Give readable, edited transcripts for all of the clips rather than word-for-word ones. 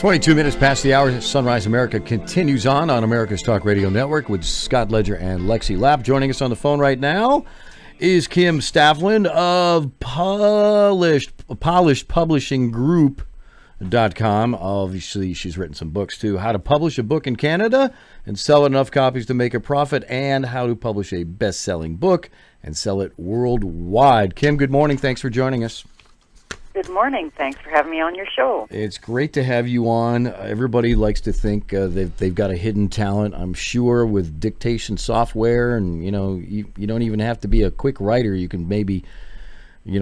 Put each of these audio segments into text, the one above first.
22 minutes past the hour. Sunrise America continues on America's Talk Radio Network with Scott Ledger and Lexi Lapp. Joining us on the phone right now is Kim Staflund of Polished Publishing Group.com. Obviously, she's written some books too. How to publish a book in Canada and sell enough copies to make a profit, and how to publish a best-selling book and sell it worldwide. Kim, good morning. Thanks for joining us. Good morning. Thanks for having me on your show. It's great to have you on. Everybody likes to think they've got a hidden talent, I'm sure, with dictation software. And, you don't even have to be a quick writer. You can maybe,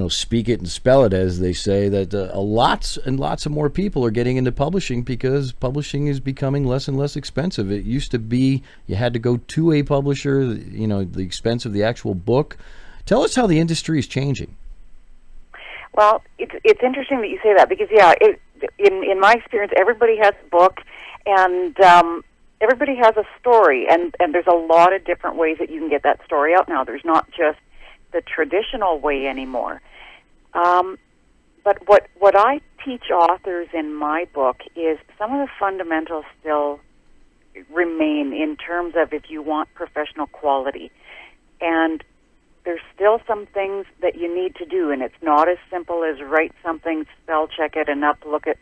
speak it and spell it, as they say, that lots and lots of more people are getting into publishing because publishing is becoming less and less expensive. It used to be you had to go to a publisher, the expense of the actual book. Tell us how the industry is changing. Well, it's interesting that you say that because, in my experience, everybody has a book and everybody has a story, and there's a lot of different ways that you can get that story out now. There's not just the traditional way anymore. But what I teach authors in my book is some of the fundamentals still remain in terms of if you want professional quality. And there's still some things that you need to do, and it's not as simple as write something, spell check it, and upload it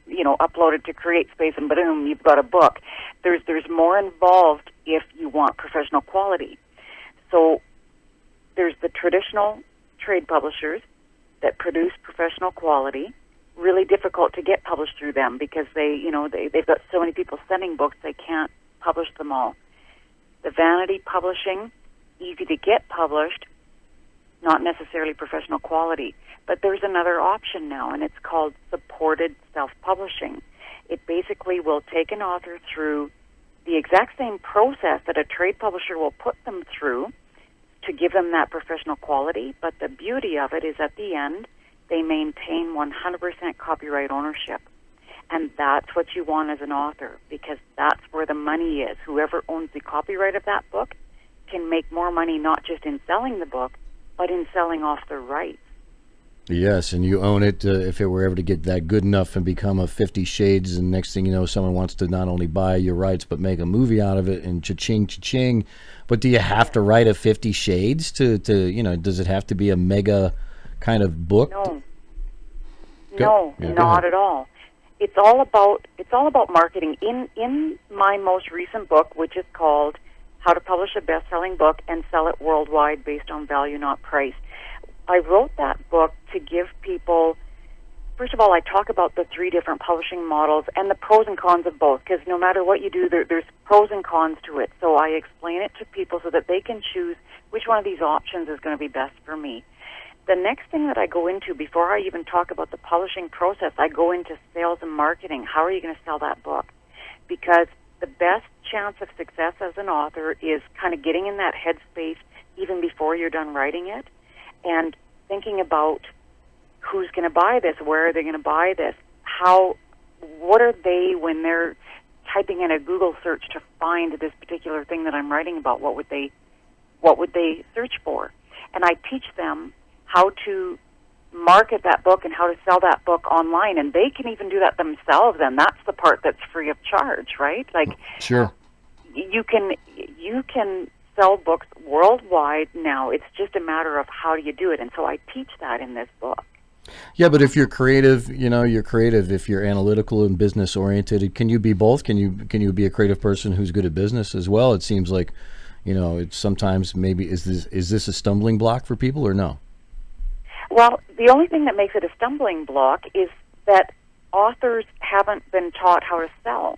to CreateSpace, and boom, you've got a book. There's more involved if you want professional quality. So there's the traditional trade publishers that produce professional quality. Really difficult to get published through them because they've got so many people sending books they can't publish them all. The vanity publishing, easy to get published, not necessarily professional quality. But there's another option now, and it's called supported self-publishing. It basically will take an author through the exact same process that a trade publisher will put them through to give them that professional quality, but the beauty of it is at the end, they maintain 100% copyright ownership. And that's what you want as an author, because that's where the money is. Whoever owns the copyright of that book can make more money not just in selling the book, but in selling off the rights. Yes, and you own it if it were ever to get that good enough and become a 50 Shades, and next thing you know, someone wants to not only buy your rights but make a movie out of it, and cha-ching, cha-ching. But do you have to write a 50 Shades to does it have to be a mega kind of book? No, not at all. It's all about marketing. In my most recent book, which is called How to Publish a Best-Selling Book and Sell It Worldwide Based on Value, Not Price, I wrote that book to give people, first of all, I talk about the 3 different publishing models and the pros and cons of both, because no matter what you do, there's pros and cons to it. So I explain it to people so that they can choose which one of these options is going to be best for me. The next thing that I go into, before I even talk about the publishing process, I go into sales and marketing. How are you going to sell that book? Because the best chance of success as an author is kind of getting in that headspace even before you're done writing it and thinking about who's going to buy this, where are they going to buy this, what are they, when they're typing in a Google search to find this particular thing that I'm writing about, what would they search for? And I teach them how to market that book and how to sell that book online, and they can even do that themselves, and that's the part that's free of charge, right? Like, sure, you can sell books worldwide now. It's just a matter of how do you do it, and so I teach that in this book. Yeah, but if you're creative, you're creative. If you're analytical and business oriented, can you be both? Can you be a creative person who's good at business as well? It seems like, it's sometimes maybe is this a stumbling block for people or no? Well, the only thing that makes it a stumbling block is that authors haven't been taught how to sell.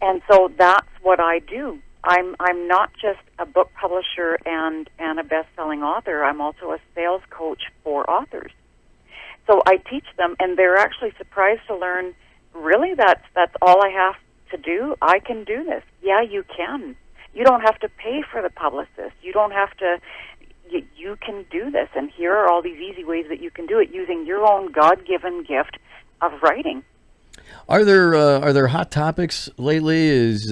And so that's what I do. I'm not just a book publisher and a best-selling author. I'm also a sales coach for authors. So I teach them, and they're actually surprised to learn, really, that's all I have to do? I can do this. Yeah, you can. You don't have to pay for the publicist. You don't have to... You can do this, and here are all these easy ways that you can do it using your own God-given gift of writing. Are there hot topics lately? Is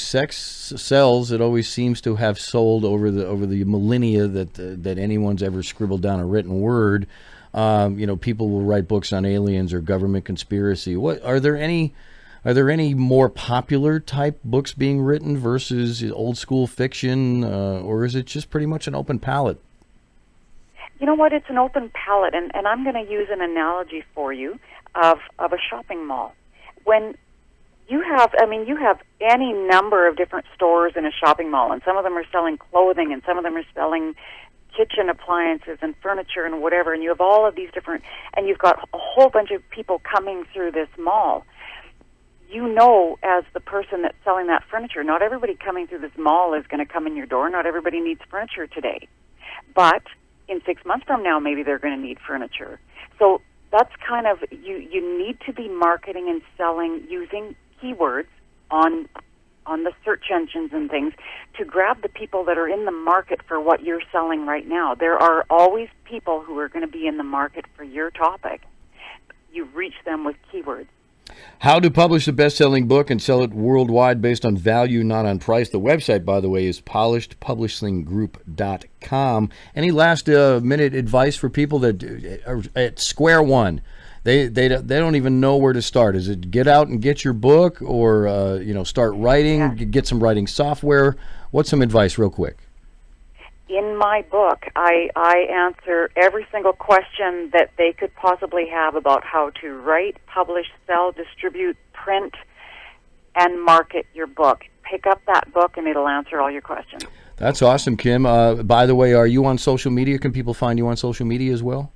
sex sells? It always seems to have sold over the millennia that anyone's ever scribbled down a written word. People will write books on aliens or government conspiracy. Are there any Are there any more popular type books being written versus old school fiction, or is it just pretty much an open palette? You know what? It's an open palette, and I'm going to use an analogy for you of a shopping mall. When you have any number of different stores in a shopping mall, and some of them are selling clothing, and some of them are selling kitchen appliances and furniture and whatever, and you have all of these different, and you've got a whole bunch of people coming through this mall. You know, as the person that's selling that furniture, not everybody coming through this mall is going to come in your door. Not everybody needs furniture today. But in 6 months from now, maybe they're going to need furniture. So that's kind of, you need to be marketing and selling using keywords on the search engines and things to grab the people that are in the market for what you're selling right now. There are always people who are going to be in the market for your topic. You reach them with keywords. How to publish a best-selling book and sell it worldwide based on value, not on price. The website, by the way, is polishedpublishinggroup.com. Any last-minute advice for people that are at square one? They don't even know where to start. Is it get out and get your book, or start writing, get some writing software? What's some advice, real quick? In my book, I answer every single question that they could possibly have about how to write, publish, sell, distribute, print, and market your book. Pick up that book, and it'll answer all your questions. That's awesome, Kim. By the way, are you on social media? Can people find you on social media as well?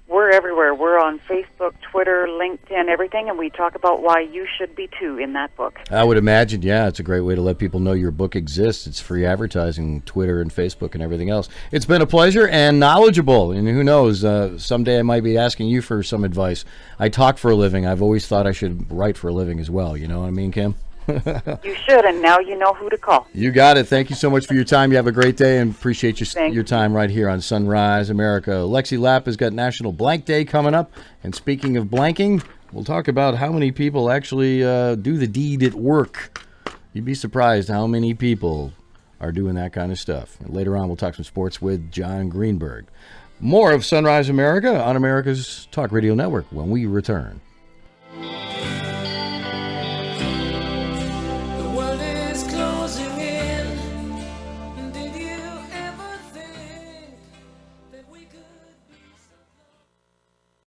We're everywhere. We're on Facebook, Twitter, LinkedIn, everything, and we talk about why you should be too in that book. I would imagine, yeah. It's a great way to let people know your book exists. It's free advertising, Twitter and Facebook and everything else. It's been a pleasure and knowledgeable, and who knows, someday I might be asking you for some advice. I talk for a living. I've always thought I should write for a living as well. You know what I mean, Kim? You should, and now you know who to call. You got it. Thank you so much for your time. You have a great day, and appreciate your time right here on Sunrise America. Lexi Lapp has got National Blank Day coming up, and speaking of blanking, we'll talk about how many people actually do the deed at work. You'd be surprised how many people are doing that kind of stuff. And later on, we'll talk some sports with John Greenberg. More of Sunrise America on America's Talk Radio Network when we return.